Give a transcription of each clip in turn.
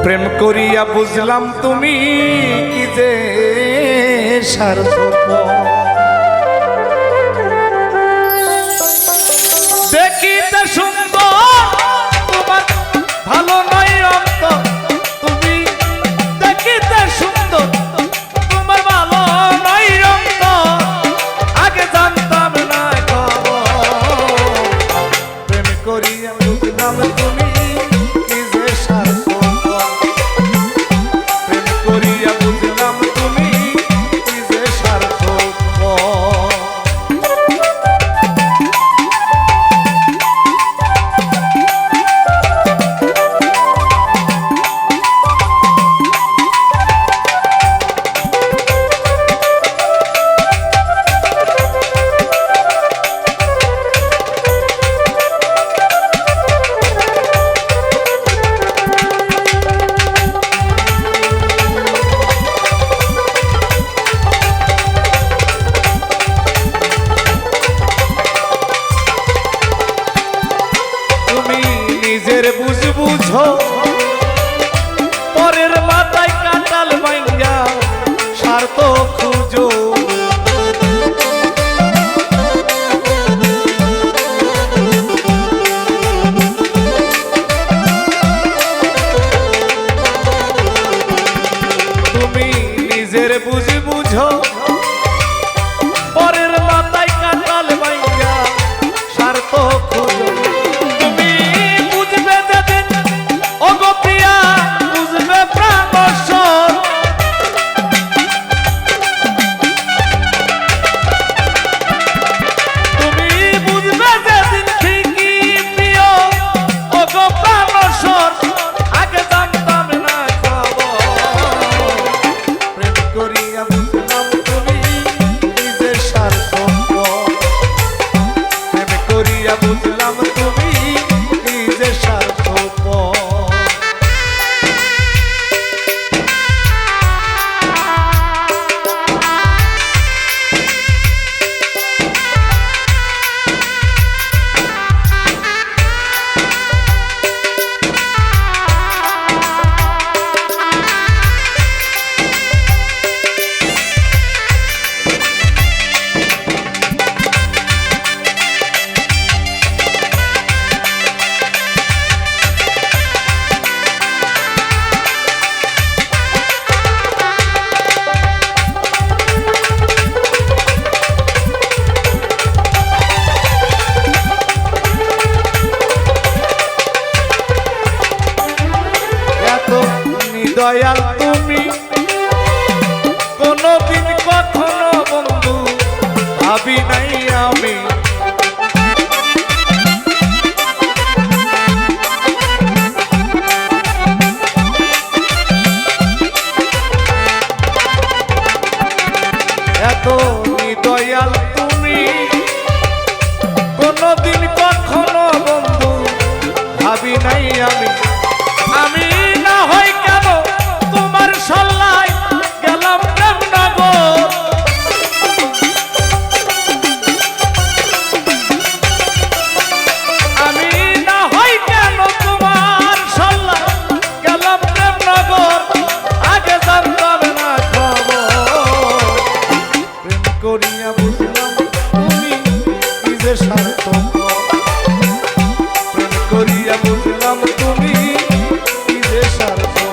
প্রেম করিয়া বুঝলাম তুমি কি যে স্বার্থপর। দেখিতে সুন্দর তোমার ভালো নয় অন্তর, তুমি দেখিতে সুন্দর তোমার ভালো নয় অন্তর, আগে জানতাম না খবর। প্রেম করিয়া বুঝলাম তুমি কি যে স্বার্থপর, প্রেম করিয়া বুঝলাম তুমি কি যে স্বার্থপর। নিজের বুঝ বুঝো পরের মাথায় কাটাল মাইয়া স্বার্থ খুঁজো। তুমি নিজের বুঝ বুঝো পরের মাথায় কাটাল মাইয়া স্বার্থ খুঁজো। দয়াল তুমি কোনদিন কখনো বন্ধু ভাবি নাই আমি, এত দয়াল তুমি কোনদিন কখনো বন্ধু ভাবি নাই আমি। আমি না হয় কেন তোমার সল্লাই গেলাম প্রেমনগর, আমি না হয় কেন তোমার সল্লাই গেলাম প্রেমনগর, আগে জানতাম না খবর। প্রেম করিয়া বুঝলাম তুমি কি যে স্বার্থপর, প্রেম করিয়া বুঝলাম তুমি কি যে স্বার্থপর।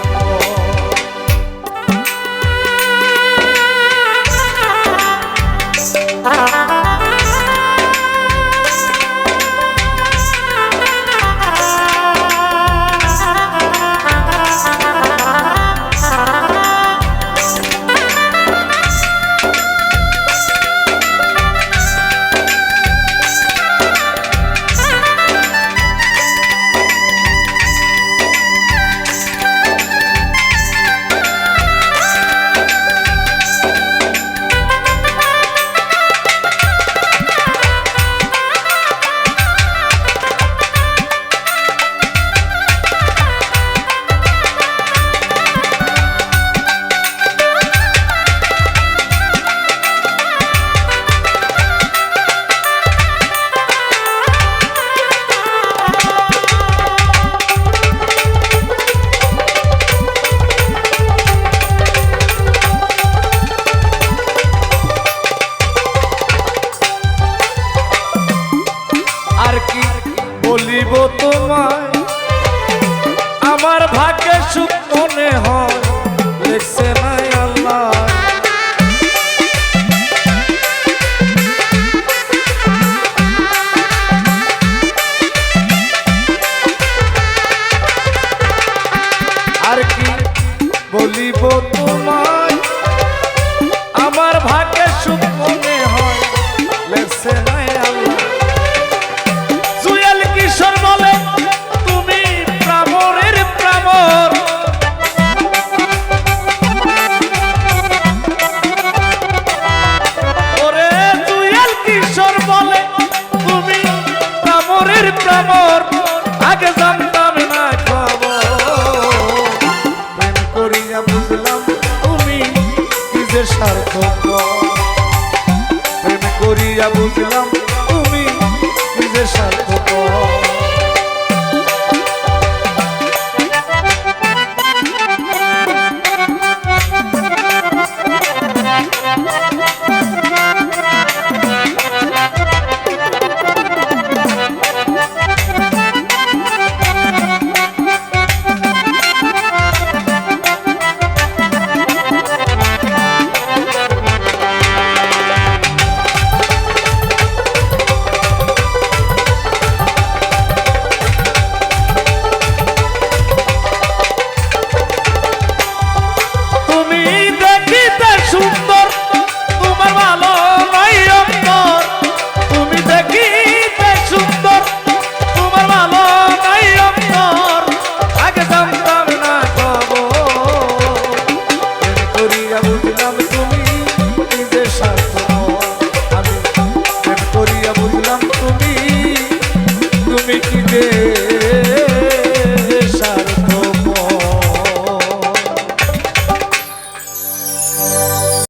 তোমায় আমার ভাগ্যে সুখ মনে হয় লেখছে নাই আল্লাহ আর কি বলিব তোমায় আমার ভাগ্যে সুখ মনে হয় লেখছে নাই আল্লাহ জুয়েল কিশোর বলে তুমি প্রামরের প্রামর ওরে জুয়েল কিশোর বলে তুমি প্রামরের প্রামর আগে জানতাম না খবর প্রেম করিয়া বুঝলাম তুমি নিজের স্বার্থপর প্রেম করিয়া বুঝলাম তুমি নিজের স্বার্থপর সুন্দর তোমার ভালো নাই অন্তর তুমি দেখিতে সুন্দর তোমার ভালো নাই অন্তর আগে জানতাম না খবর প্রেম করিয়া বুঝলাম তুমি নিজের স্বার্থপর আমি প্রেম করিয়া বুঝলাম তুমি কি যে